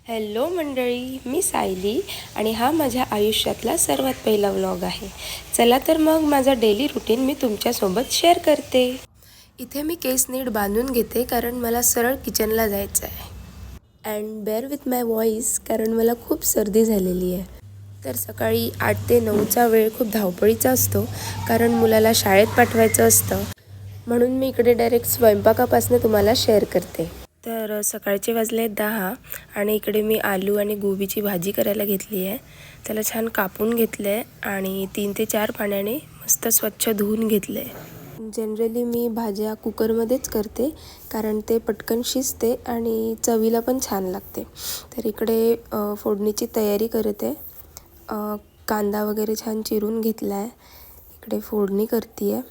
Hello मंडळी, मी सायली आणि हा माझ्या आयुष्यातला सर्वात पहिला व्लॉग आहे. चला तर मग माझा डेली रुटीन मी तुमच्यासोबत शेअर करते. इथे मी केस नीट बांधून घेते कारण मला सरळ किचनला जायचं आहे. And bear with my voice कारण मला खूप सर्दी झालेली आहे. तर सकाळी 8 ते 9चा वेळ खूप धावपळीचा असतो कारण मुलाला शाळेत पाठवायचं असतं. म्हणून मी इकडे डायरेक्ट स्वयंपाकापासून तुम्हाला शेअर करते. तर सकाळचे वाजले 10 आणि इकडे मी आलू आणि गोबीची भाजी करायला घेतली आहे. त्याला छान कापून घेतलं आहे आणि 3 ते 4 पाण्याने मस्त स्वच्छ धुवून घेतलं आहे. जनरली मी भाज्या कुकरमध्येच करते कारण ते पटकन शिजते आणि चवीला पण छान लागते. तर इकडे फोडणीची तयारी करते. कांदा वगैरे छान चिरून घेतला आहे. इकडे फोडणी करते आहे.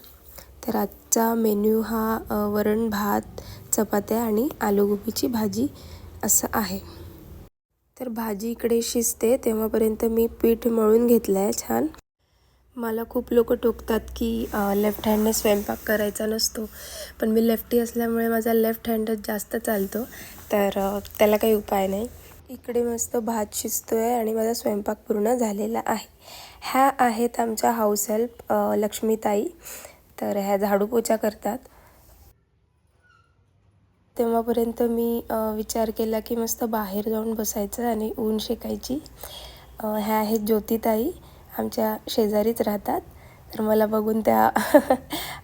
तर आजचा मेन्यू हा वरण भात, चपात्या आणि आलूगोबीची भाजी असं आहे. तर भाजी इकडे शिजते तेव्हापर्यंत मी पीठ मळून घेतलं आहे छान. मला खूप लोक टोकतात की लेफ्ट हँडने स्वयंपाक करायचा नसतो, पण मी लेफ्टी असल्यामुळे माझा लेफ्ट हँडच जास्त चालतो. तर त्याला काही उपाय नाही. इकडे मस्त भात शिजतो आहे आणि माझा स्वयंपाक पूर्ण झालेला आहे. ह्या आहेत आमच्या हाऊस हेल्प लक्ष्मीताई. तर ह्या झाडू पोछा करतात. तेव्हापर्यंत मी विचार केला की मस्त बाहेर जाऊन बसायचं आणि ऊन शेकायची. ह्या आहेत ज्योतिताई, आमच्या शेजारीच राहतात. तर मला बघून त्या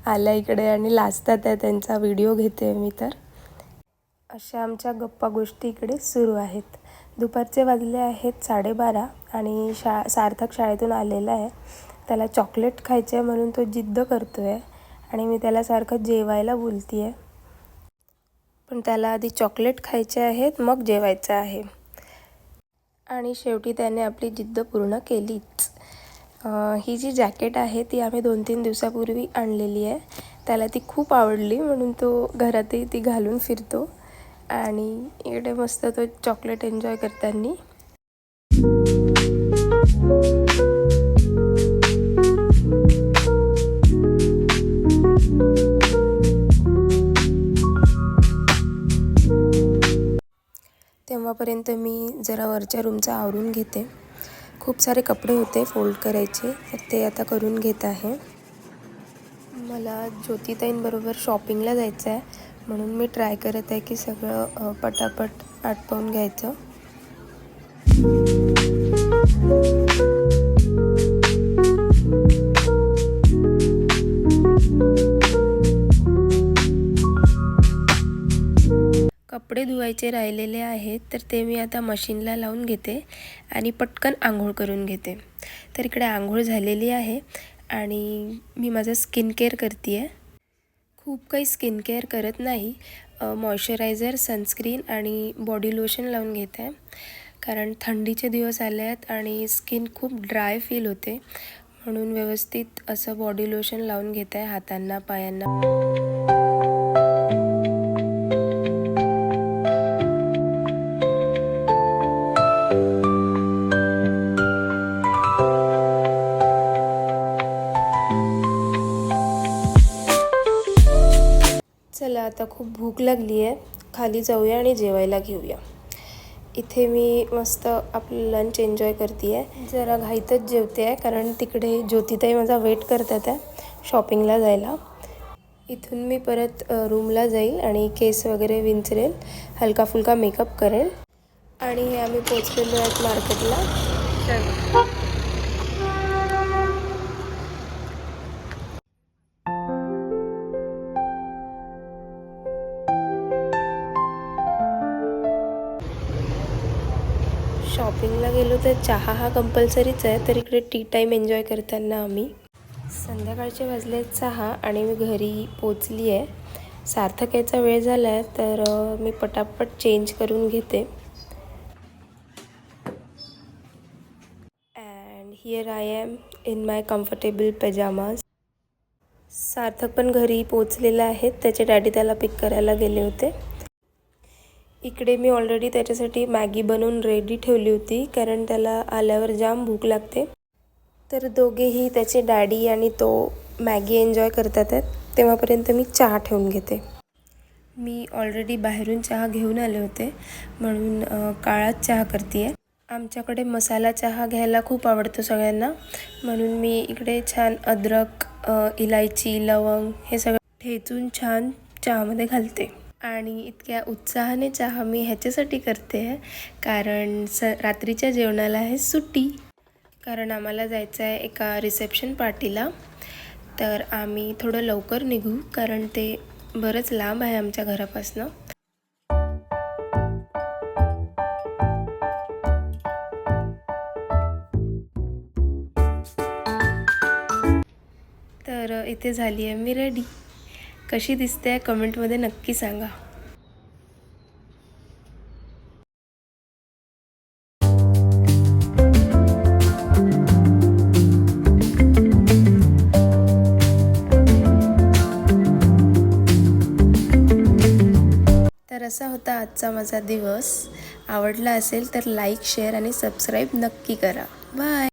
आल्या इकडे आणि लाजतात आहे. त्यांचा व्हिडिओ घेते मी. तर अशा आमच्या गप्पा गोष्टी इकडे सुरू आहेत. दुपारचे वाजले आहेत 12:30 आणि सार्थक शाळेतून आलेला आहे. त्याला चॉकलेट खायचं आहे म्हणून तो जिद्द करतो आहे आणि मी त्याला सारखं जेवायला बोलते आहे. पण त्याला आधी चॉकलेट खायचे आहेत, मग जेवायचं आहे. आणि शेवटी त्याने आपली जिद्द पूर्ण केलीच. ही जी जॅकेट आहे ती आम्ही 2-3 दिवसापूर्वी आणलेली आहे. त्याला ती खूप आवडली म्हणून तो घरातही ती घालून फिरतो आणि इकडे मस्त तो चॉकलेट एन्जॉय करताना. तेव्हापर्यंत मी जरा वरच्या रूमचं आवरून घेते. खूप सारे कपडे होते फोल्ड करायचे, तर ते आता करून घेत आहे. मला ज्योतिताईंबरोबर शॉपिंगला जायचं आहे म्हणून मी ट्राय करत आहे की सगळं पटापट आटपवून घ्यायचं. कपडे धुवायचे राहिलेले आहेत तर ते मी आता मशीनला लावून घेते आणि पटकन आंघोळ करून घेते. तर इकडे आंघोळ झालेली आहे आणि मी माझं स्किन केअर करते आहे. खूप काही स्किन केअर करत नाही. मॉइश्चरायझर, सनस्क्रीन आणि बॉडी लोशन लावून घेते आहे कारण थंडीचे दिवस आले आहेत आणि स्किन खूप ड्राय फील होते. म्हणून व्यवस्थित असं बॉडी लोशन लावून घेते आहे हातांना, पायांना. चला आता खूप भूक लागली आहे, खाली जाऊया आणि जेवायला घेऊया. इथे मी मस्त आपलं लंच एन्जॉय करते आहे. जरा घाईतच जेवते आहे कारण तिकडे ज्योतिताई माझा वेट करतात आहे शॉपिंगला जायला. इथून मी परत रूमला जाईल आणि केस वगैरे विंचरेल, हलका फुलका मेकअप करेल आणि हे आम्ही पोचलेलो आहेत मार्केटला. शॉपिंगला गेलो तर चहा हा कंपल्सरीच आहे. तर इकडे टी टाईम एन्जॉय करताना आम्ही संध्याकाळचे वाजले 6 आणि मी घरी पोचली आहे. सार्थक यायचा वेळ झाला आहे तर मी पटापट चेंज करून घेते. And here I am in my comfortable pyjamas. Sarthak पण घरी पोचलेला आहे. त्याचे डॅडी त्याला पिक करायला गेले होते. इकडे मी ऑलरेडी त्याच्यासाठी मॅगी बनवून रेडी ठेवली होती कारण त्याला आल्यावर जाम भूक लागते. तर दोघेही त्याचे डॅडी आणि तो मॅगी एन्जॉय करतात आहेत तेव्हापर्यंत मी चहा ठेवून घेते. मी ऑलरेडी बाहेरून चहा घेऊन आले होते म्हणून काळाच चहा करते आहे. आमच्याकडे मसाला चहा घ्यायला खूप आवडतो सगळ्यांना, म्हणून मी इकडे छान अद्रक, इलायची, लवंग हे सगळं ठेचून छान चहामध्ये घालते. आणि इतक्या उत्साहाने चहा मी ह्याच्यासाठी करते आहे कारण रात्रीच्या जेवणाला आहे सुट्टी. कारण आम्हाला जायचं आहे एका रिसेप्शन पार्टीला, तर आम्ही थोडं लवकर निघू कारण ते बरंच लांब आहे आमच्या घरापासनं. तर इथे झाली आहे मी रेडी. कशी दिसते कमेंटमध्ये नक्की सांगा. तर असा होता आजचा माझा दिवस. आवडला असेल तर लाईक, शेअर आणि सबस्क्राईब नक्की करा. बाय.